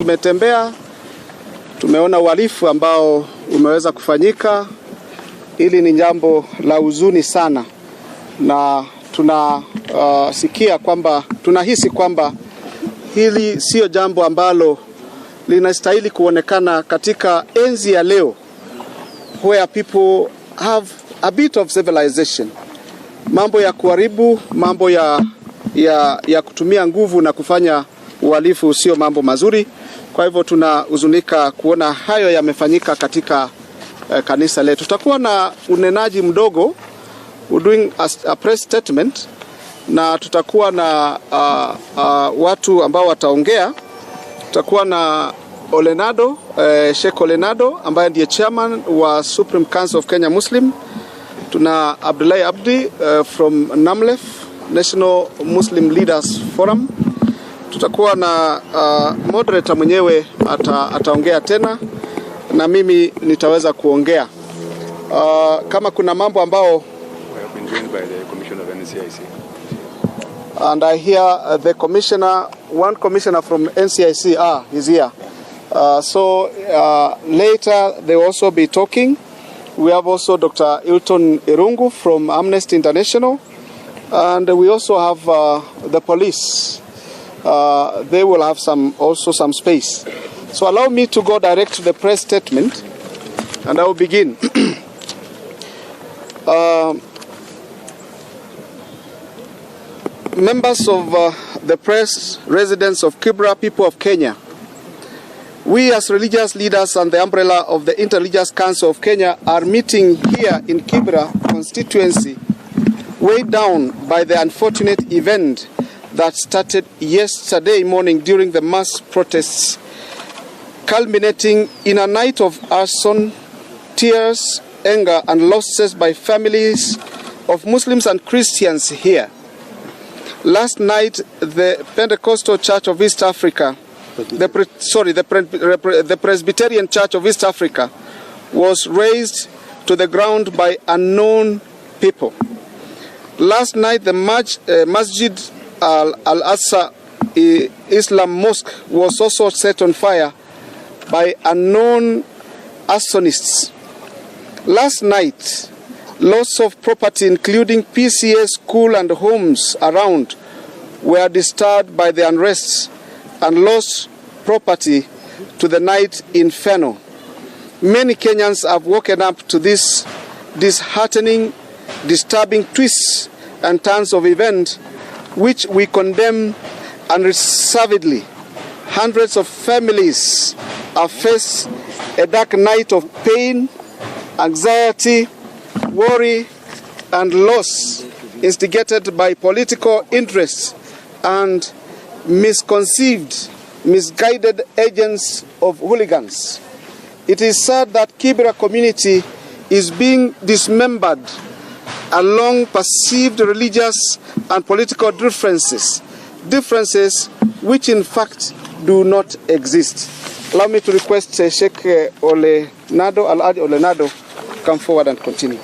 tumetembea, tumeona uhalifu ambao umeweza kufanyika. Hili ni jambo la huzuni sana, na tunahisi kwamba hili sio jambo ambalo linastahili kuonekana katika enzi ya leo, where people have a bit of civilization. Mambo ya kuharibu, mambo ya kutumia nguvu na kufanya uhalifu sio mambo mazuri. Kwa hivyo tunahuzunika kuona hayo yamefanyika katika kanisa letu. Tutakuwa na unenaji mdogo, doing a press statement, na tutakuwa na watu ambao wataongea. Tutakuwa na Olenado, Sheikh Olenado ambaye ndiye chairman wa Supreme Council of Kenya Muslim. Tuna Abdullahi Abdi from NAMLEF, National Muslim Leaders Forum. Tutakuwa na moderator mwenyewe ataongea tena, na mimi nitaweza kuongea. Kama kuna mambo ambao and I hear the one commissioner from NCIC is here. Later they will also be talking. We have also Dr. Hilton Irungu from Amnesty International, and we also have the police. They will have some space. So allow me to go direct to the press statement, and I will begin. Members of the press, residents of Kibra, people of Kenya, we as religious leaders and the umbrella of the Interreligious Council of Kenya are meeting here in Kibra constituency, weighed down by the unfortunate event that started yesterday morning during the mass protests, culminating in a night of arson, tears, anger and losses by families of Muslims and Christians here. Last night, the Pentecostal Church of East Africa, the Presbyterian Church of East Africa, was razed to the ground by unknown people. Last night, the Masjid Al-Aqsa Islam Mosque was also set on fire by unknown arsonists. Last night, loss of property, including PCA school and homes around, were disturbed by the unrest and lost property to the night inferno. Many Kenyans have woken up to this disheartening, disturbing twists and turns of events, which we condemn unreservedly. Hundreds of families have faced a dark night of pain, anxiety, worry and loss instigated by political interests and misguided agents of hooligans. It is sad that Kibra community is being dismembered along perceived religious and political differences which in fact do not exist. Allow me to request Sheikh Olenado, Al-Adi Olenado, come forward and continue.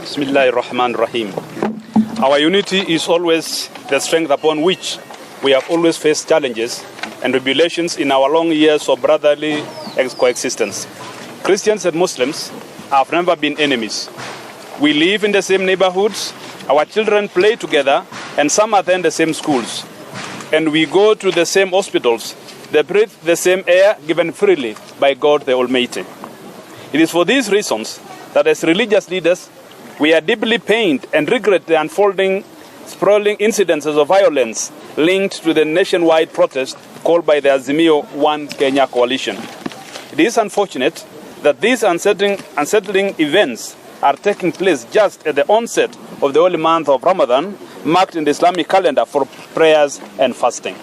Bismillahirrahmanirrahim. Our unity is always the strength upon which we have always faced challenges and tribulations in our long years of brotherly coexistence. Christians and Muslims have never been enemies. We live in the same neighborhoods, our children play together, and some attend the same schools. And we go to the same hospitals, they breathe the same air given freely by God the Almighty. It is for these reasons that as religious leaders, we are deeply pained and regret the unfolding, sprawling incidences of violence linked to the nationwide protest called by the Azimio One Kenya coalition. It is unfortunate that these unsettling events are taking place just at the onset of the holy month of Ramadan, marked in the Islamic calendar for prayers and fasting.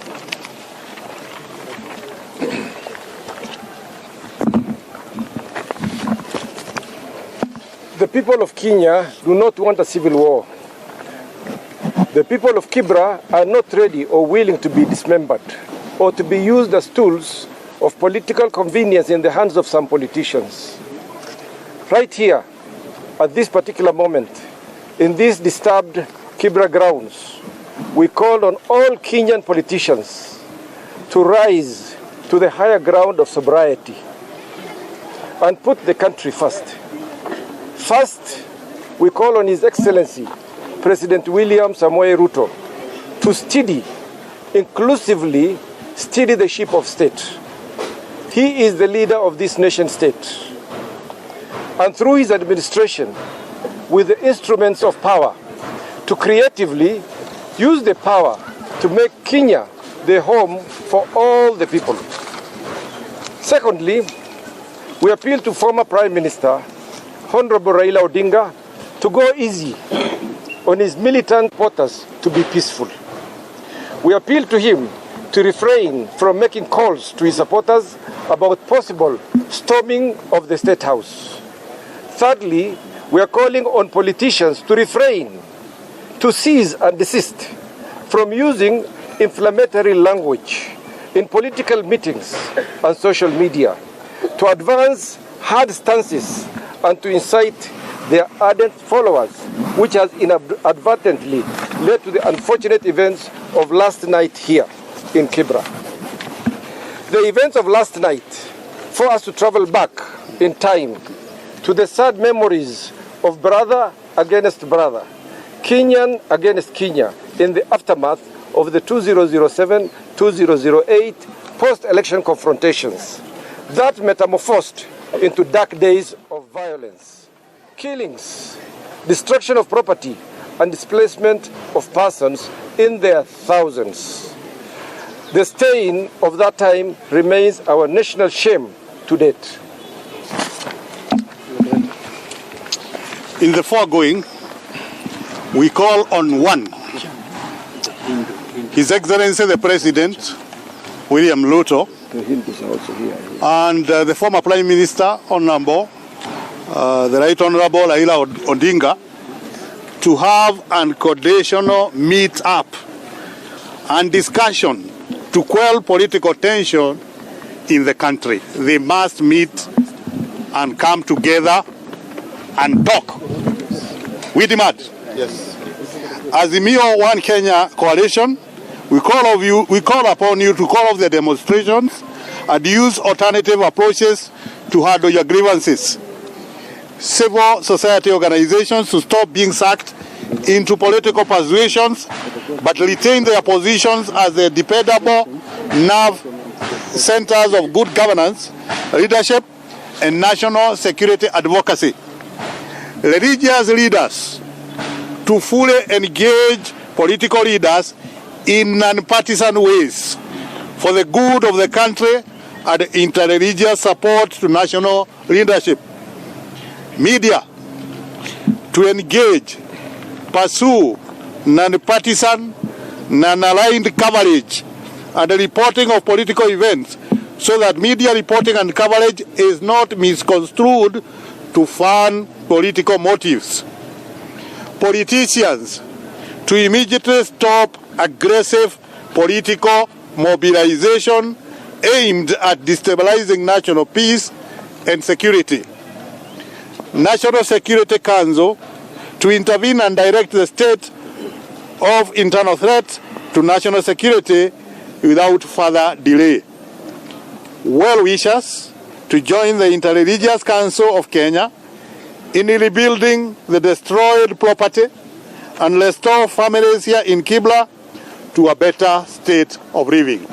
The people of Kenya do not want a civil war. The people of Kibra are not ready or willing to be dismembered or to be used as tools of political convenience in the hands of some politicians. Right here, at this particular moment, in these disturbed Kibra grounds, we call on all Kenyan politicians to rise to the higher ground of sobriety and put the country first. First, we call on His Excellency, President William Samoei Ruto, to inclusively steady the ship of state. He is the leader of this nation state. And through his administration, with the instruments of power, to creatively use the power to make Kenya the home for all the people. Secondly, we appeal to former Prime Minister, Honorable Raila Odinga, to go easy on his militant supporters to be peaceful. We appeal to him to refrain from making calls to his supporters about possible storming of the State House. Thirdly, we are calling on politicians to refrain, to cease and desist from using inflammatory language in political meetings and social media, to advance hard stances and to incite their ardent followers, which has inadvertently led to the unfortunate events of last night here in Kibra. The events of last night forced us to travel back in time to the sad memories of brother against brother, Kenyan against Kenya, in the aftermath of the 2007-2008 post-election confrontations that metamorphosed into dark days of violence, killings, destruction of property, and displacement of persons in their thousands. The stain of that time remains our national shame to date. In the foregoing, we call on one, His Excellency the President, William Ruto, and the former Prime Minister, Honorable, the Right Honorable Raila Odinga, to have a coordinational meet-up and discussion to quell political tension in the country. They must meet and come together and talk. We demand. Yes. As the Mio One Kenya Coalition, we call upon you to call off the demonstrations and use alternative approaches to handle your grievances. Civil society organizations to stop being sucked into political persuasions, but retain their positions as the dependable nerve centers of good governance, leadership, and national security advocacy. Religious leaders to fully engage political leaders in non-partisan ways for the good of the country and interreligious support to national leadership. Media to engage, pursue non-partisan, non-aligned coverage and reporting of political events so that media reporting and coverage is not misconstrued to fund political motives. Politicians to immediately stop aggressive political mobilization aimed at destabilizing national peace and security. National Security Council to intervene and direct the state of internal threats to national security without further delay. Well-wishers to join the Interreligious Council of Kenya in rebuilding the destroyed property and restore families here in Kibra to a better state of living.